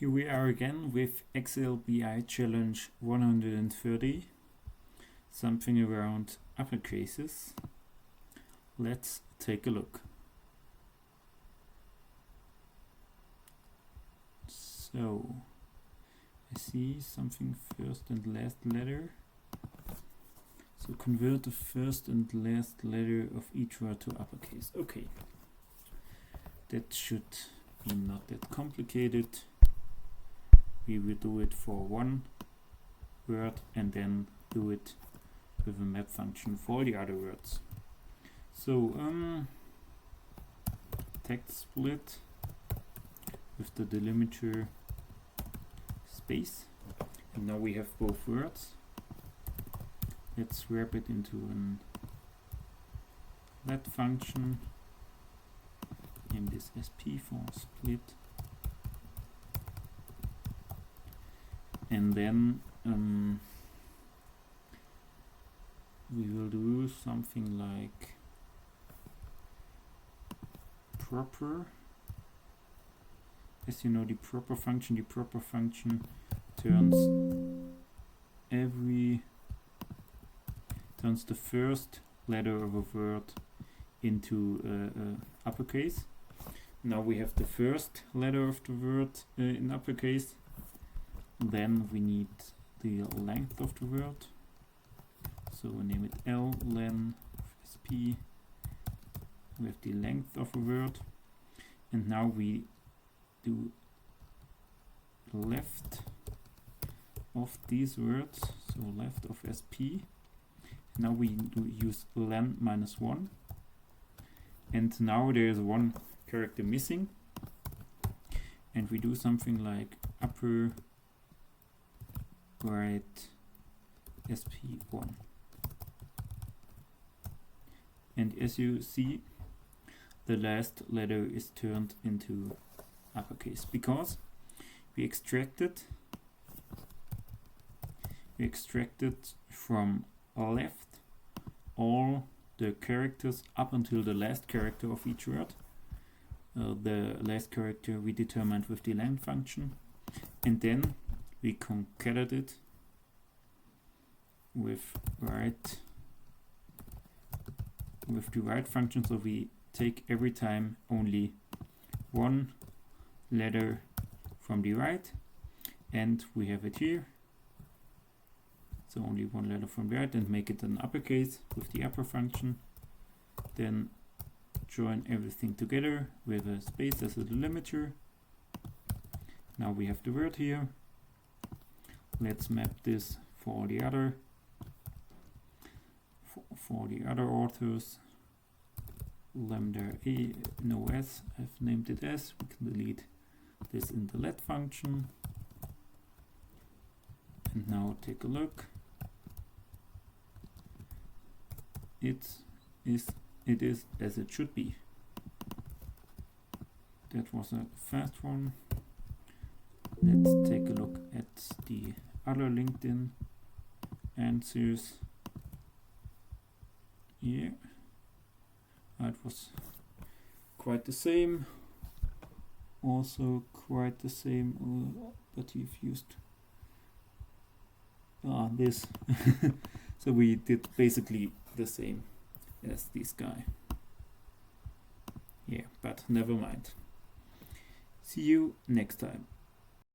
Here we are again with Excel BI Challenge 130, something around uppercases. Let's take a look. So, I see something first and last letter. So convert the first and last letter of each word to uppercase. Okay, that should be not that complicated. We will do it for one word and then do it with a map function for all the other words. So TEXTSPLIT with the delimiter space, and now we have both words. Let's wrap it into an let function. Name this SP for split. And then we will do something like proper. As you know, the proper function turns the first letter of a word into uppercase. Now we have the first letter of the word in uppercase. Then we need the length of the word. So we name it L, len, SP. We have the length of a word. And now we do left of these words, so left of SP. Now we do use len -1. And now there is one character missing. And we do something like upper right SP1. And as you see, the last letter is turned into uppercase because we extracted from left all the characters up until the last character of each word. The last character we determined with the len function, and then we concatenate it with the right function, so we take every time only one letter from the right, and we have it here. So only one letter from the right, and make it an uppercase with the upper function. Then join everything together with a space as a delimiter. Now we have the word here. Let's map this for all the other authors. Lambda A, no S, I've named it S. We can delete this in the let function. And now take a look. It is as it should be. That was a fast one. Let's take a look at the other LinkedIn answers. Yeah, it was quite the same. Also quite the same, but you've used this. So we did basically the same as this guy. Yeah, but never mind. See you next time.